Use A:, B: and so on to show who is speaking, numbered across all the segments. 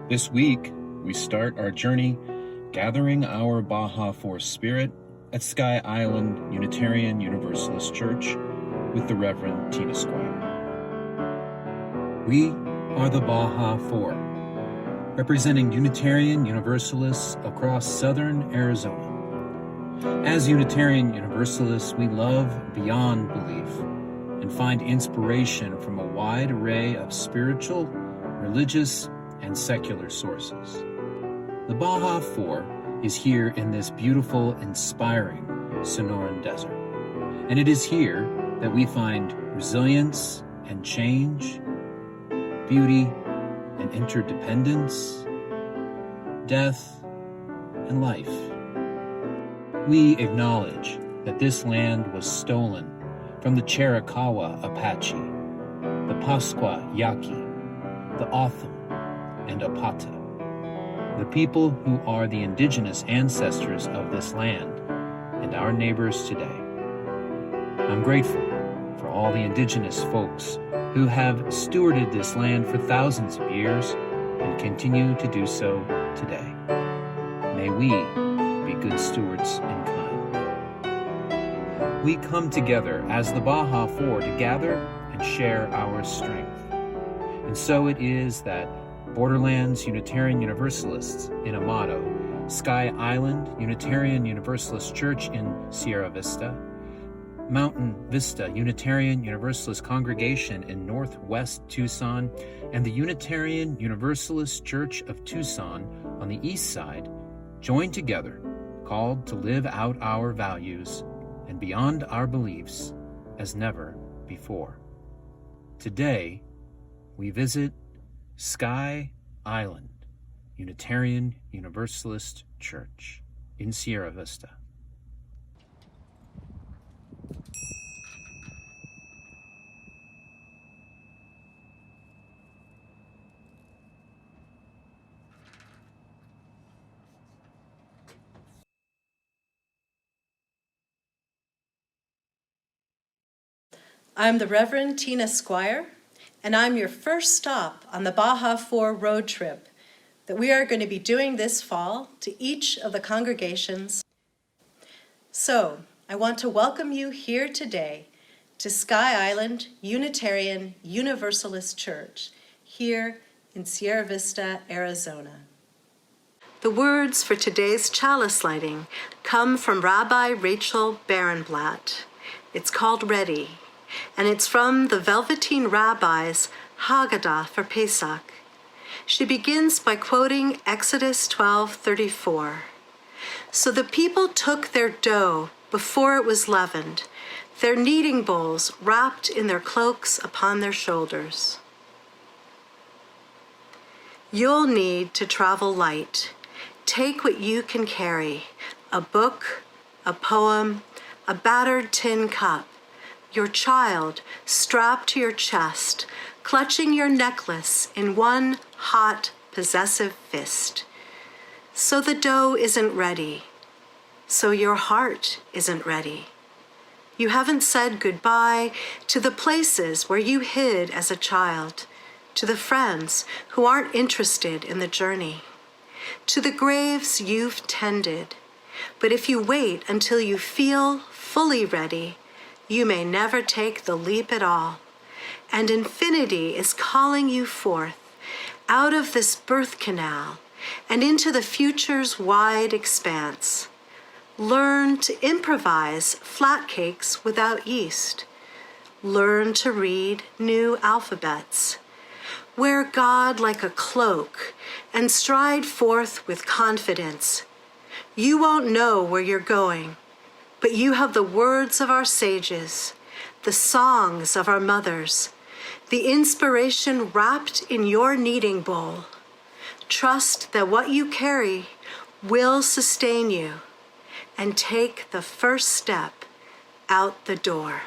A: This week, we start our journey gathering our Baja 4 spirit at Sky Island Unitarian Universalist Church with the Reverend Tina Squire. We are the Baja 4, representing Unitarian Universalists across southern Arizona. As Unitarian Universalists, we love beyond belief and find inspiration from a wide array of spiritual, religious, and secular sources. The Baja 4 is here in this beautiful, inspiring Sonoran desert. And it is here that we find resilience and change, beauty and interdependence, death and life. We acknowledge that this land was stolen from the Chiricahua Apache, the Pascua Yaqui, the Otham, and Apata, the people who are the indigenous ancestors of this land and our neighbors today. I'm grateful for all the indigenous folks who have stewarded this land for thousands of years and continue to do so today. May we be good stewards in kind. We come together as the Baja 4 to gather and share our strength. And so it is that Borderlands Unitarian Universalists in Amado, Sky Island Unitarian Universalist Church in Sierra Vista, Mountain Vista Unitarian Universalist Congregation in Northwest Tucson, and the Unitarian Universalist Church of Tucson on the east side join together, called to live out our values and beyond our beliefs as never before. Today, we visit Sky Island Unitarian Universalist Church in Sierra Vista.
B: I'm the Reverend Tina Squire, and I'm your first stop on the Baja 4 road trip that we are going to be doing this fall to each of the congregations. So, I want to welcome you here today to Sky Island Unitarian Universalist Church here in Sierra Vista, Arizona. The words for today's chalice lighting come from Rabbi Rachel Barenblatt. It's called Ready, and it's from the Velveteen Rabbi's Haggadah for Pesach. She begins by quoting Exodus 12:34. So the people took their dough before it was leavened, their kneading bowls wrapped in their cloaks upon their shoulders. You'll need to travel light. Take what you can carry: a book, a poem, a battered tin cup, your child strapped to your chest, clutching your necklace in one hot, possessive fist. So the dough isn't ready. So your heart isn't ready. You haven't said goodbye to the places where you hid as a child, to the friends who aren't interested in the journey, to the graves you've tended. But if you wait until you feel fully ready, you may never take the leap at all. And infinity is calling you forth out of this birth canal and into the future's wide expanse. Learn to improvise flat cakes without yeast. Learn to read new alphabets. Wear God like a cloak and stride forth with confidence. You won't know where you're going, but you have the words of our sages, the songs of our mothers, the inspiration wrapped in your kneading bowl. Trust that what you carry will sustain you, and take the first step out the door.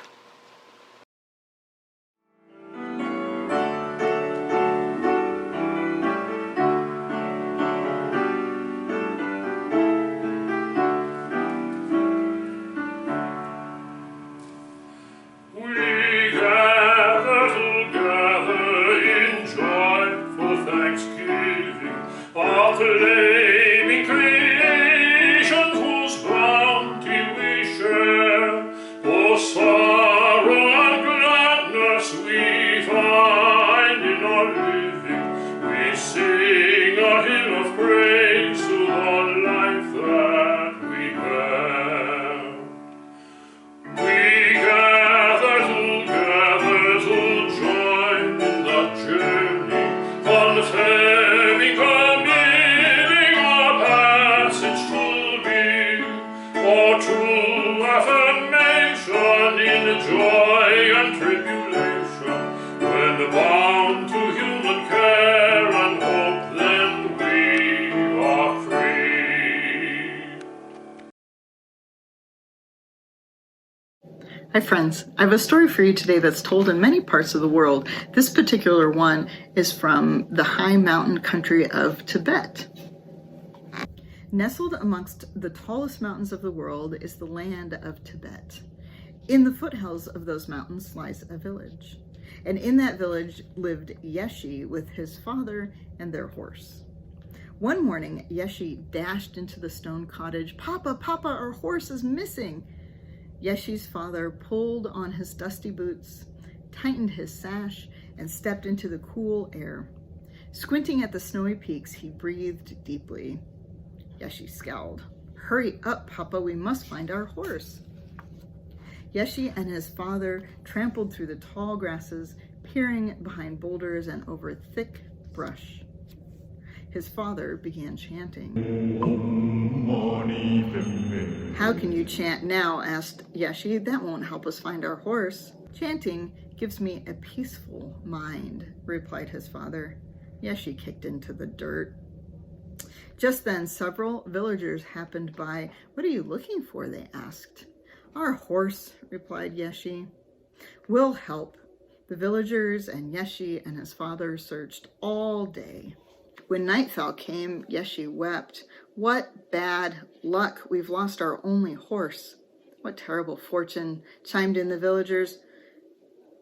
C: Thanksgiving Hi friends, I have a story for you today that's told in many parts of the world. This particular one is from the high mountain country of Tibet. Nestled amongst the tallest mountains of the world is the land of Tibet. In the foothills of those mountains lies a village. And in that village lived Yeshi with his father and their horse. One morning, Yeshi dashed into the stone cottage. "Papa, Papa, our horse is missing!" Yeshi's father pulled on his dusty boots, tightened his sash, and stepped into the cool air. Squinting at the snowy peaks, he breathed deeply. Yeshi scowled. "Hurry up, Papa, we must find our horse." Yeshi and his father trampled through the tall grasses, peering behind boulders and over thick brush. His father began chanting. "How can you chant now?" asked Yeshi. "That won't help us find our horse." "Chanting gives me a peaceful mind," replied his father. Yeshi kicked into the dirt. Just then, several villagers happened by. "What are you looking for?" they asked. "Our horse," replied Yeshi. "We'll help." The villagers and Yeshi and his father searched all day. When nightfall came, Yeshi wept. "What bad luck! We've lost our only horse." "What terrible fortune!" chimed in the villagers.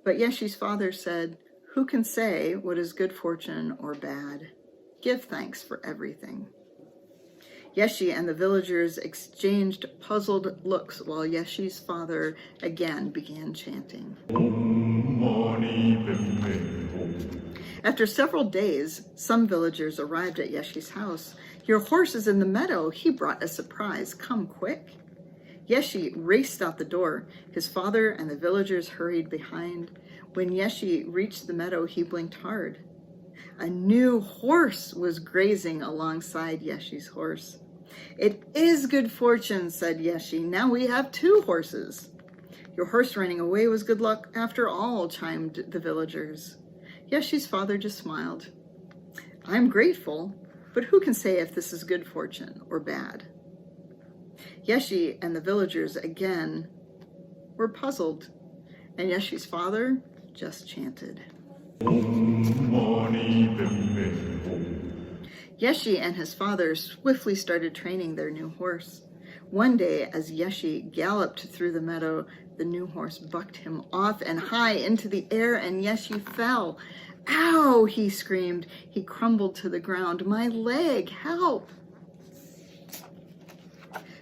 C: But Yeshi's father said, "Who can say what is good fortune or bad? Give thanks for everything." Yeshi and the villagers exchanged puzzled looks while Yeshi's father again began chanting. After several days, some villagers arrived at Yeshi's house. "Your horse is in the meadow. He brought a surprise. Come quick." Yeshi raced out the door. His father and the villagers hurried behind. When Yeshi reached the meadow, he blinked hard. A new horse was grazing alongside Yeshi's horse. "It is good fortune," said Yeshi. "Now we have two horses." "Your horse running away was good luck after all," chimed the villagers. Yeshi's father just smiled. "I'm grateful, but who can say if this is good fortune or bad?" Yeshi and the villagers again were puzzled, and Yeshi's father just chanted. Yeshi and his father swiftly started training their new horse. One day, as Yeshi galloped through the meadow, the new horse bucked him off and high into the air, and Yeshi fell. "Ow!" he screamed. He crumbled to the ground. "My leg, help!"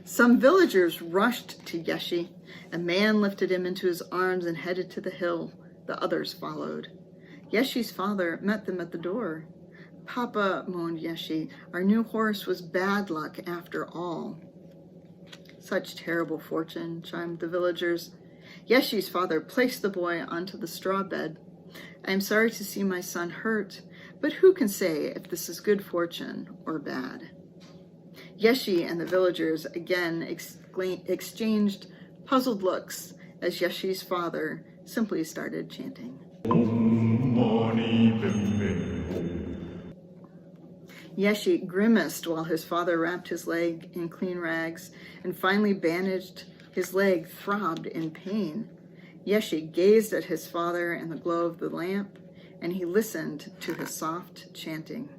C: Some villagers rushed to Yeshi. A man lifted him into his arms and headed to the hill. The others followed. Yeshi's father met them at the door. "Papa," moaned Yeshi, "our new horse was bad luck after all." "Such terrible fortune," chimed the villagers. Yeshi's father placed the boy onto the straw bed. "I am sorry to see my son hurt, but who can say if this is good fortune or bad?" Yeshi and the villagers again exchanged puzzled looks as Yeshi's father simply started chanting. Yeshi grimaced while his father wrapped his leg in clean rags and finally bandaged his leg throbbed in pain. Yeshi gazed at his father in the glow of the lamp, and he listened to his soft chanting.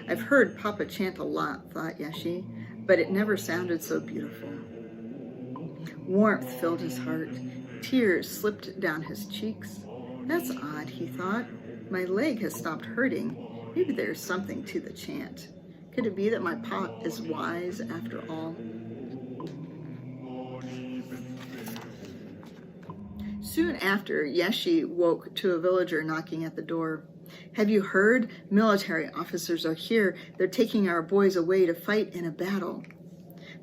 C: "I've heard Papa chant a lot," thought Yeshi, "but it never sounded so beautiful." Warmth filled his heart. Tears slipped down his cheeks. "That's odd," he thought. "My leg has stopped hurting. Maybe there's something to the chant. Could it be that my pop is wise after all?" Soon after, Yeshi woke to a villager knocking at the door. "Have you heard? Military officers are here. They're taking our boys away to fight in a battle."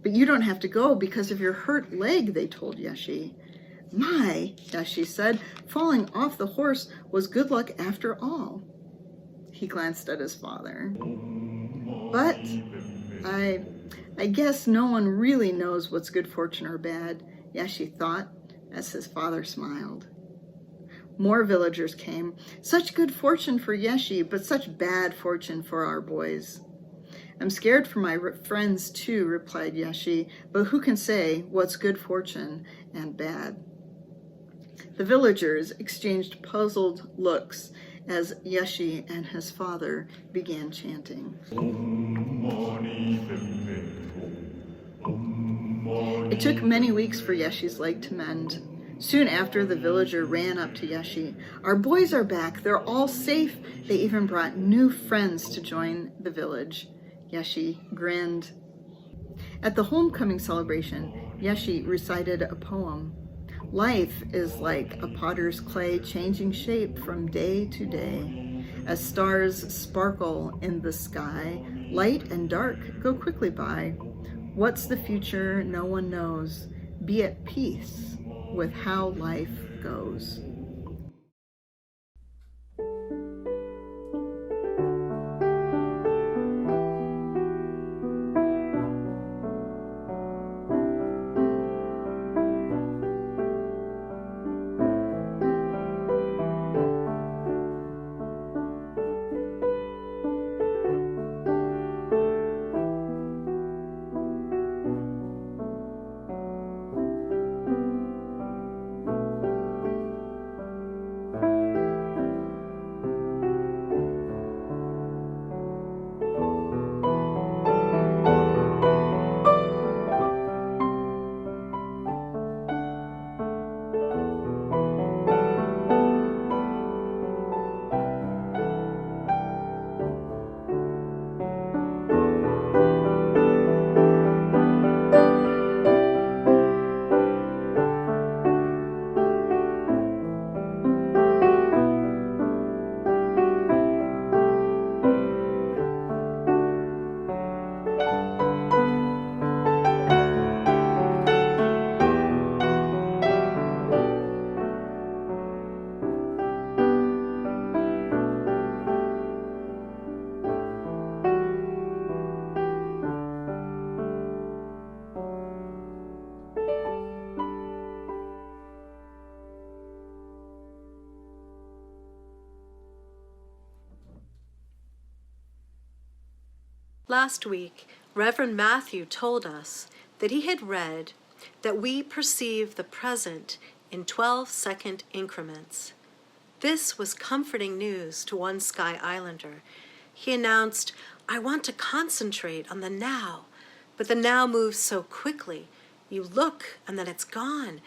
C: "But you don't have to go because of your hurt leg," they told Yeshi. "My," Yeshi said, "falling off the horse was good luck after all." He glanced at his father. "But I guess no one really knows what's good fortune or bad," Yeshi thought as his father smiled. More villagers came. "Such good fortune for Yeshi, but such bad fortune for our boys." I'm scared for my friends too, replied Yeshi, but who can say what's good fortune and bad? The villagers exchanged puzzled looks as Yeshi and his father began chanting. It took many weeks for Yeshi's leg to mend. Soon after, the villager ran up to Yeshi. Our boys are back. They're all safe. They even brought new friends to join the village. Yeshi grinned. At the homecoming celebration, Yeshi recited a poem. Life is like a potter's clay, changing shape from day to day. As stars sparkle in the sky, light and dark go quickly by. What's the future? No one knows. Be at peace with how life goes.
B: Last week, Reverend Matthew told us that he had read that we perceive the present in 12-second increments. This was comforting news to one Sky Islander. He announced, "I want to concentrate on the now, but the now moves so quickly. You look and then it's gone.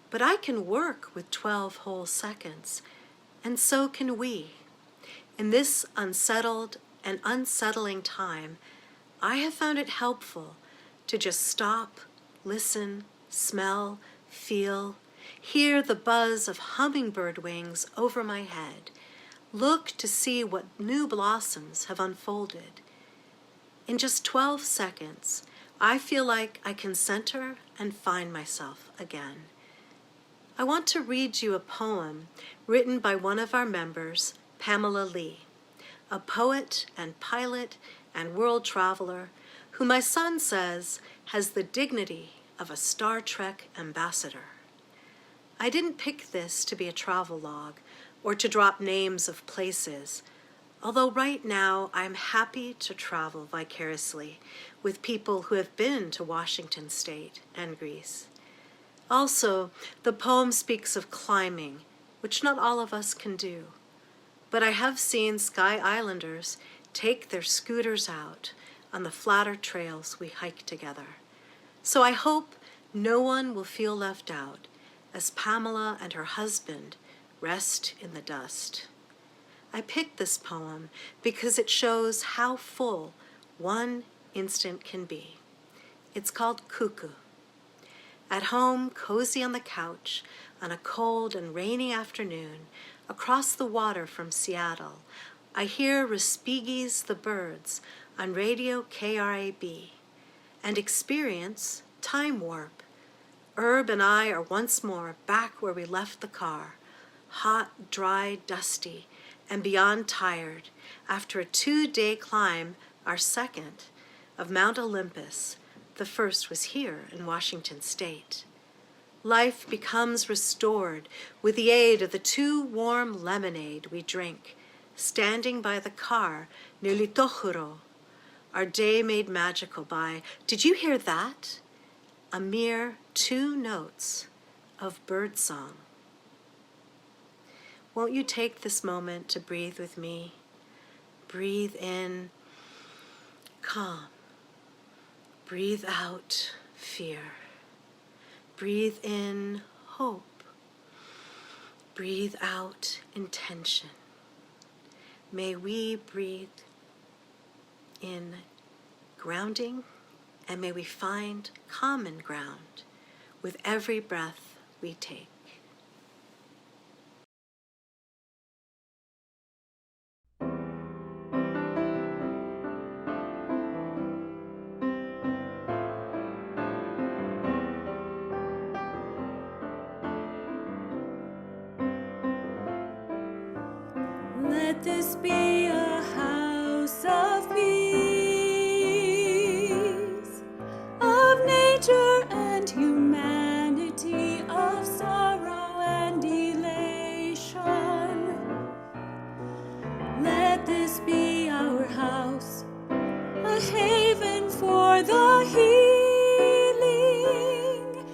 B: But I can work with 12 whole seconds, and so can we. In this unsettled and unsettling time, I have found it helpful to just stop, listen, smell, feel, hear the buzz of hummingbird wings over my head, look to see what new blossoms have unfolded. In just 12 seconds, I feel like I can center and find myself again." I want to read you a poem written by one of our members, Pamela Lee, a poet and pilot and world traveler who my son says has the dignity of a Star Trek ambassador. I didn't pick this to be a travel log or to drop names of places, although right now I'm happy to travel vicariously with people who have been to Washington State and Greece. Also, the poem speaks of climbing, which not all of us can do. But I have seen Sky Islanders take their scooters out on the flatter trails we hike together. So I hope no one will feel left out as Pamela and her husband rest in the dust. I picked this poem because it shows how full one instant can be. It's called Cuckoo. At home, cozy on the couch, on a cold and rainy afternoon, across the water from Seattle, I hear Respighi's The Birds on radio KRAB and experience time warp. Herb and I are once more back where we left the car, hot, dry, dusty, and beyond tired after a 2-day climb, our second, of Mount Olympus. The first was here in Washington State. Life becomes restored with the aid of the 2 warm lemonade we drink, standing by the car near Litohuro. our day made magical by, did you hear that? A mere 2 notes of birdsong. Won't you take this moment to breathe with me? Breathe in calm. Breathe out fear. Breathe in hope. Breathe out intention. May we breathe in grounding, and may we find common ground with every breath we take.
D: Let this be a house of peace, of nature and humanity, of sorrow and elation. Let this be our house, a haven for the healing,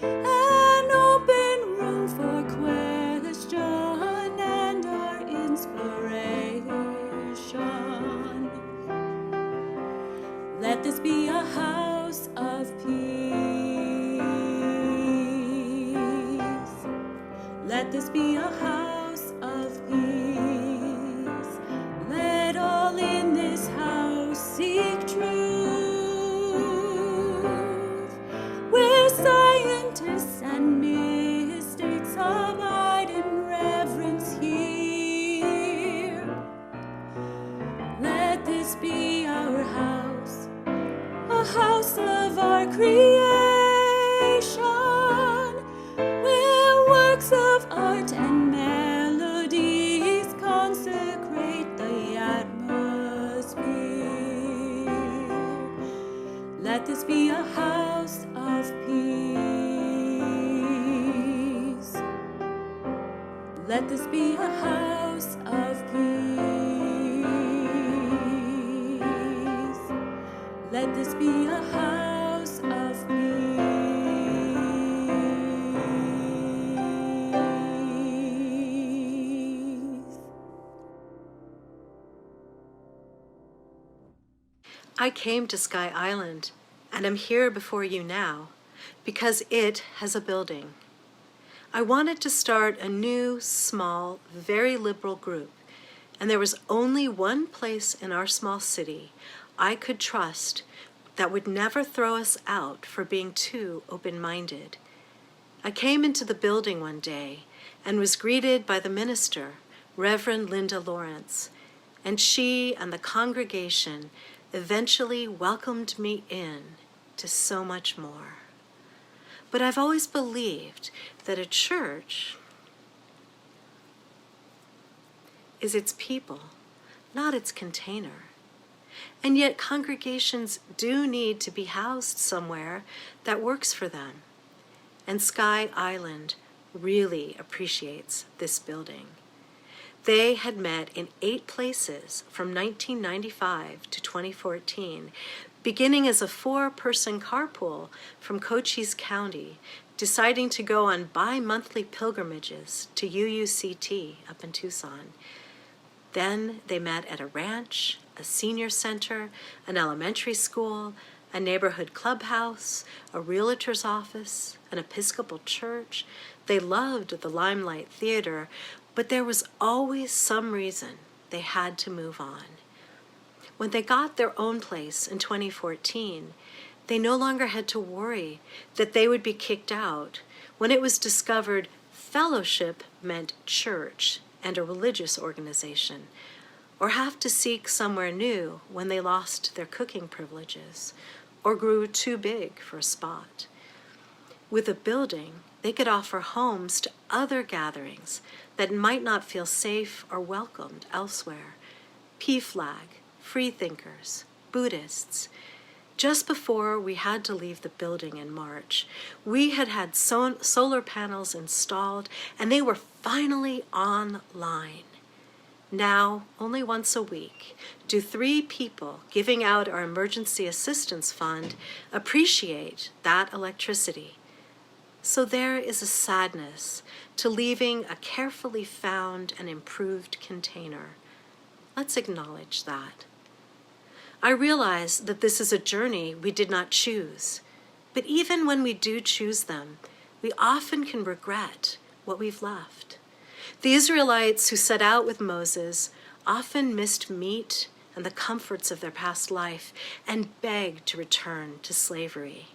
D: an open room for question and our inspiration. Let this be a house of peace. Let this be a house of peace. Let all in this house seek truth, where scientists and mystics abide in reverence here. Let this be our house, a house of our creation, where works of art and melodies consecrate the atmosphere. Let this be a house of peace. Let this be a house of peace. Let this be a house of peace.
B: I came to Sky Island, and am here before you now because it has a building. I wanted to start a new, small, very liberal group, and there was only one place in our small city I could trust that would never throw us out for being too open-minded. I came into the building one day and was greeted by the minister, Reverend Linda Lawrence, and she and the congregation eventually welcomed me in to so much more. But I've always believed that a church is its people, not its container. And yet congregations do need to be housed somewhere that works for them. And Sky Island really appreciates this building. They had met in 8 places from 1995 to 2014, beginning as a 4-person carpool from Cochise County, deciding to go on bi-monthly pilgrimages to UUCT up in Tucson. Then they met at a ranch, a senior center, an elementary school, a neighborhood clubhouse, a realtor's office, an Episcopal church. They loved the Limelight Theater, but there was always some reason they had to move on. When they got their own place in 2014, they no longer had to worry that they would be kicked out when it was discovered fellowship meant church and a religious organization, or have to seek somewhere new when they lost their cooking privileges or grew too big for a spot. With a building, they could offer homes to other gatherings that might not feel safe or welcomed elsewhere. PFLAG, freethinkers, Buddhists. Just before we had to leave the building in March, we had solar panels installed, and they were finally online. Now, only once a week, do 3 people giving out our emergency assistance fund appreciate that electricity. So there is a sadness to leaving a carefully found and improved container. Let's acknowledge that. I realize that this is a journey we did not choose, but even when we do choose them, we often can regret what we've left. The Israelites who set out with Moses often missed meat and the comforts of their past life and begged to return to slavery.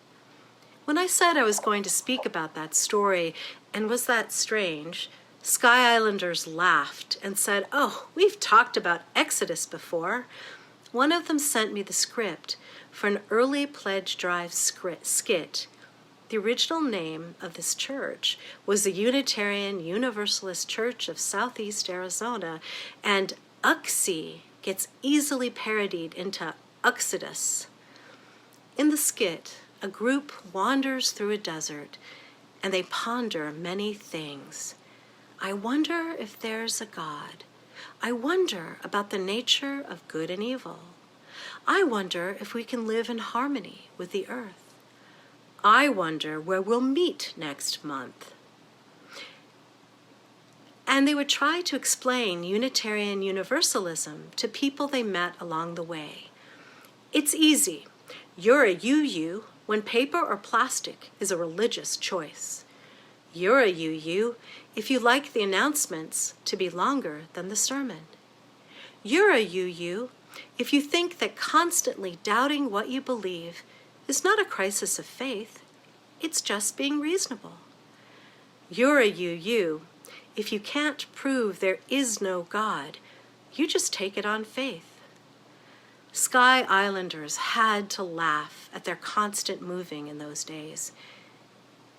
B: When I said I was going to speak about that story, and was that strange, Sky Islanders laughed and said, "Oh, we've talked about Exodus before." One of them sent me the script for an early pledge drive skit. The original name of this church was the Unitarian Universalist Church of Southeast Arizona, and Uxie gets easily parodied into Uxodus. In the skit, a group wanders through a desert, and they ponder many things. I wonder if there's a God. I wonder about the nature of good and evil. I wonder if we can live in harmony with the earth. I wonder where we'll meet next month. And they would try to explain Unitarian Universalism to people they met along the way. It's easy. You're a UU when paper or plastic is a religious choice. You're a UU if you like the announcements to be longer than the sermon. You're a UU if you think that constantly doubting what you believe is not a crisis of faith, it's just being reasonable. You're a UU if you can't prove there is no God, you just take it on faith. Sky Islanders had to laugh at their constant moving in those days.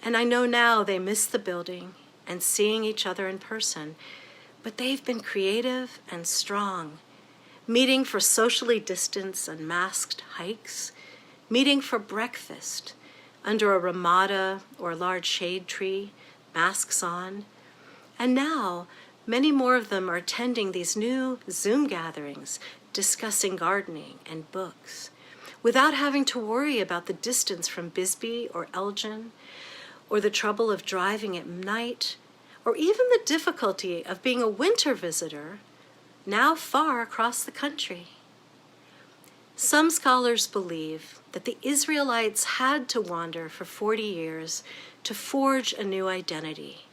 B: And I know now they miss the building and seeing each other in person, but they've been creative and strong, meeting for socially distanced and masked hikes, meeting for breakfast under a ramada or a large shade tree, masks on. And now, many more of them are attending these new Zoom gatherings, discussing gardening and books, without having to worry about the distance from Bisbee or Elgin, or the trouble of driving at night, or even the difficulty of being a winter visitor, now far across the country. Some scholars believe that the Israelites had to wander for 40 years to forge a new identity.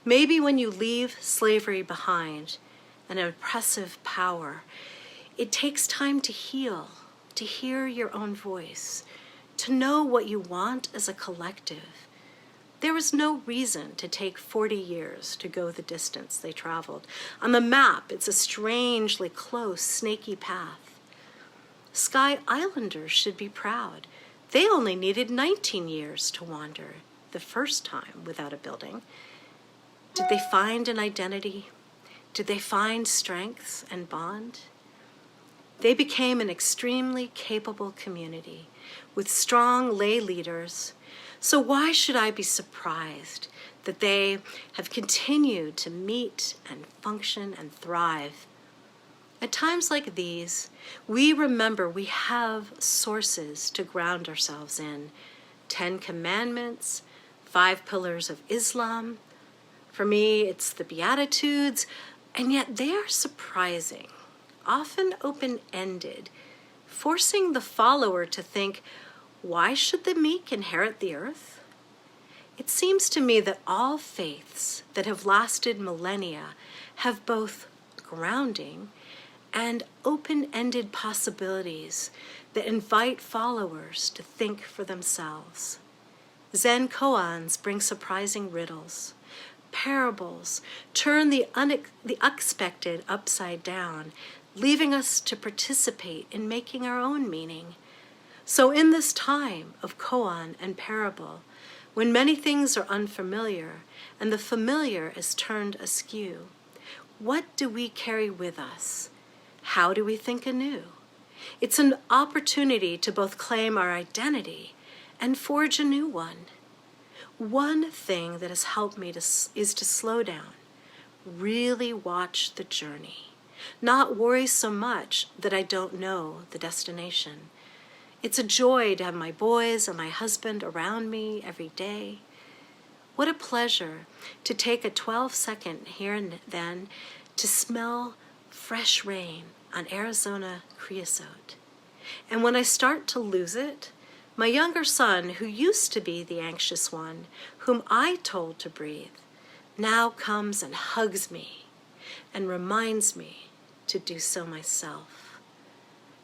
B: Maybe when you leave slavery behind, an oppressive power, it takes time to heal, to hear your own voice, to know what you want as a collective. There was no reason to take 40 years to go the distance they traveled. On the map, it's a strangely close, snaky path. Sky Islanders should be proud. They only needed 19 years to wander, the first time without a building. Did they find an identity? Did they find strength and bond? They became an extremely capable community with strong lay leaders. So why should I be surprised that they have continued to meet and function and thrive? At times like these, we remember we have sources to ground ourselves in. 10 Commandments, 5 Pillars of Islam. For me, it's the Beatitudes, and yet they are surprising, often open-ended, forcing the follower to think, why should the meek inherit the earth? It seems to me that all faiths that have lasted millennia have both grounding and open-ended possibilities that invite followers to think for themselves. Zen koans bring surprising riddles. Parables turn the unexpected upside down, leaving us to participate in making our own meaning. So in this time of koan and parable, when many things are unfamiliar and the familiar is turned askew, what do we carry with us? How do we think anew? It's an opportunity to both claim our identity and forge a new one. One thing that has helped me is to slow down, really watch the journey, not worry so much that I don't know the destination. It's a joy to have my boys and my husband around me every day. What a pleasure to take a 12-second here and then to smell fresh rain on Arizona creosote. And when I start to lose it, my younger son, who used to be the anxious one, whom I told to breathe, now comes and hugs me and reminds me to do so myself.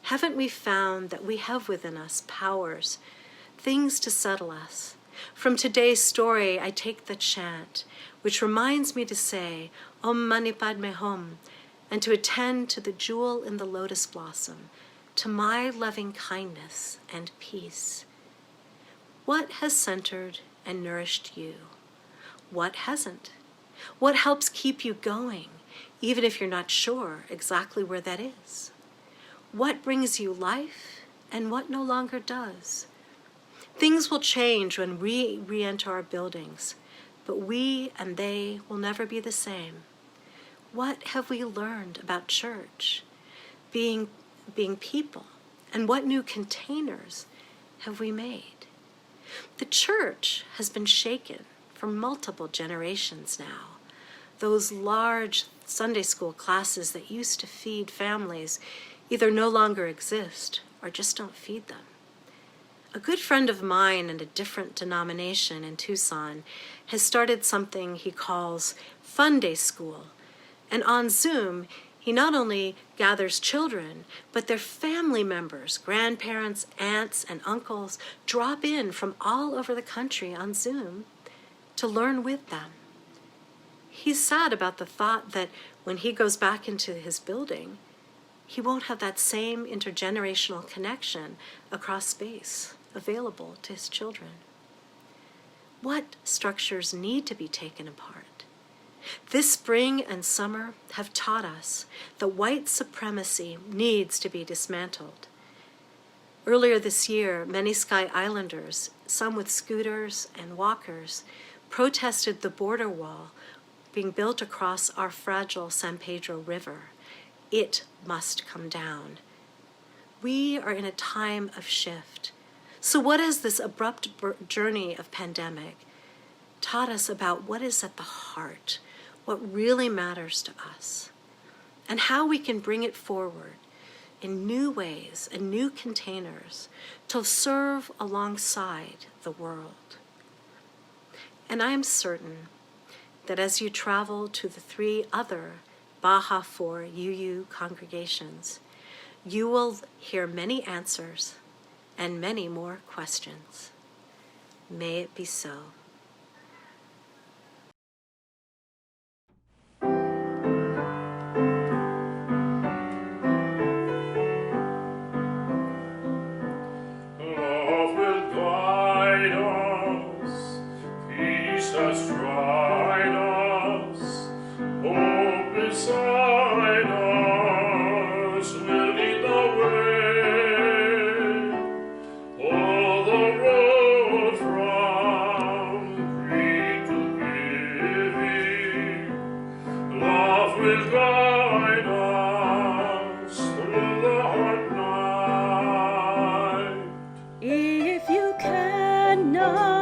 B: Haven't we found that we have within us powers, things to settle us? From today's story, I take the chant, which reminds me to say, Om Mani Padme Hum, and to attend to the jewel in the lotus blossom, to my loving kindness and peace. What has centered and nourished you? What hasn't? What helps keep you going, even if you're not sure exactly where that is? What brings you life and what no longer does? Things will change when we re-enter our buildings, but we and they will never be the same. What have we learned about church, being people, and what new containers have we made? The church has been shaken for multiple generations now. Those large Sunday school classes that used to feed families either no longer exist or just don't feed them. A good friend of mine in a different denomination in Tucson has started something he calls Fun Day School. And on Zoom, he not only gathers children, but their family members, grandparents, aunts, and uncles drop in from all over the country on Zoom to learn with them. He's sad about the thought that when he goes back into his building, he won't have that same intergenerational connection across space available to his children. What structures need to be taken apart? This spring and summer have taught us that white supremacy needs to be dismantled. Earlier this year, many Sky Islanders, some with scooters and walkers, protested the border wall being built across our fragile San Pedro River. It must come down. We are in a time of shift. So what has this abrupt journey of pandemic taught us about what is at the heart, what really matters to us, and how we can bring it forward in new ways and new containers to serve alongside the world? And I am certain that as you travel to the 3 other Baja 4 UU congregations, you will hear many answers and many more questions. May it be so.
E: Love will guide us, peace has tried us, hope beside us will lead the way. All the road from creed to giving, love will guide us through the hard night.
D: If you cannot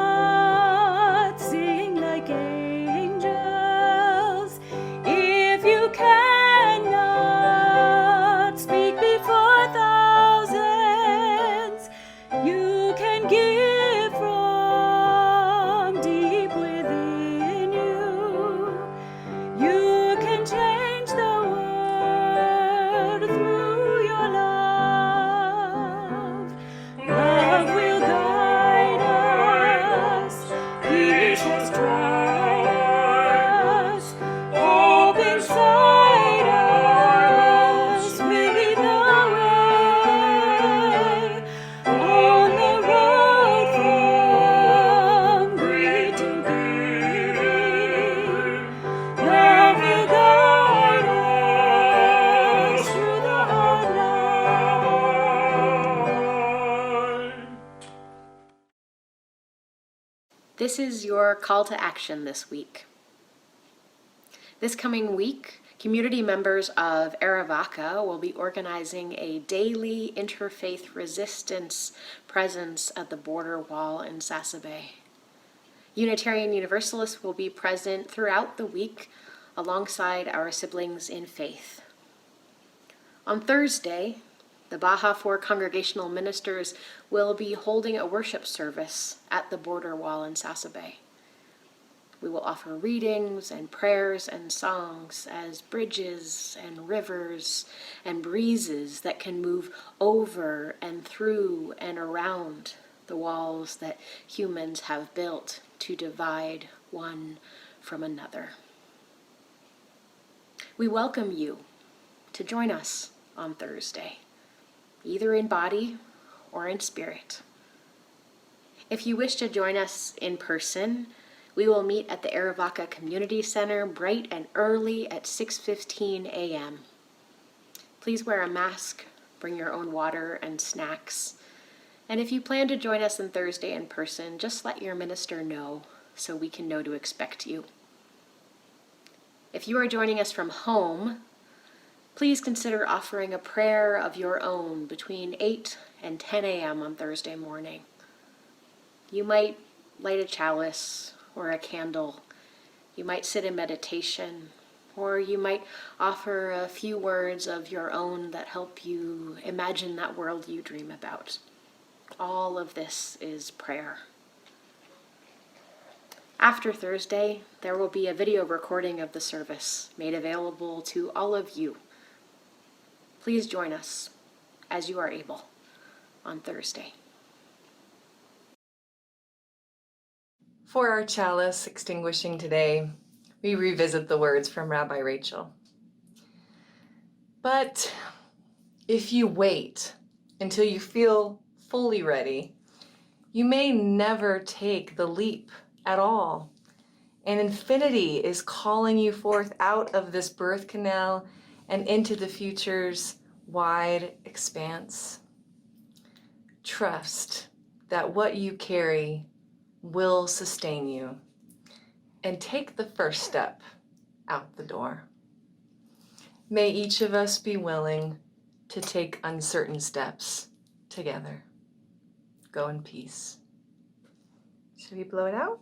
D: sing like angels, if you cannot speak before thousands, you can give from deep within you. You can change the world through your love. Love will guide us, peace has tried us, hope inside us will lead the way. On the road from greed to giving, love will guide us through the hard night.
F: This is your call to action this week. This coming week, Community members of Arivaca will be organizing a daily interfaith resistance presence at the border wall in Sasabe. Unitarian Universalists will be present throughout the week alongside our siblings in faith. On Thursday, the Baja 4 congregational ministers will be holding a worship service at the border wall in Sasabe. We will offer readings and prayers and songs as bridges and rivers and breezes that can move over and through and around the walls that humans have built to divide one from another. We welcome you to join us on Thursday, either in body or in spirit. If you wish to join us in person, we will meet at the Arivaca Community Center bright and early at 6:15 a.m. Please wear a mask, bring your own water and snacks, and if you plan to join us on Thursday in person, just let your minister know so we can know to expect you. If you are joining us from home, please consider offering a prayer of your own between 8 and 10 a.m. on Thursday morning. You might light a chalice or a candle. You might sit in meditation, or you might offer a few words of your own that help you imagine that world you dream about. All of this is prayer. After Thursday, there will be a video recording of the service made available to all of you. Please join us as you are able on Thursday.
G: For our chalice extinguishing today, we revisit the words from Rabbi Rachel. But if you wait until you feel fully ready, you may never take the leap at all. And infinity is calling you forth out of this birth canal and into the future's wide expanse. Trust that what you carry will sustain you, and take the first step out the door. May each of us be willing to take uncertain steps together. Go in peace. Should we blow it out?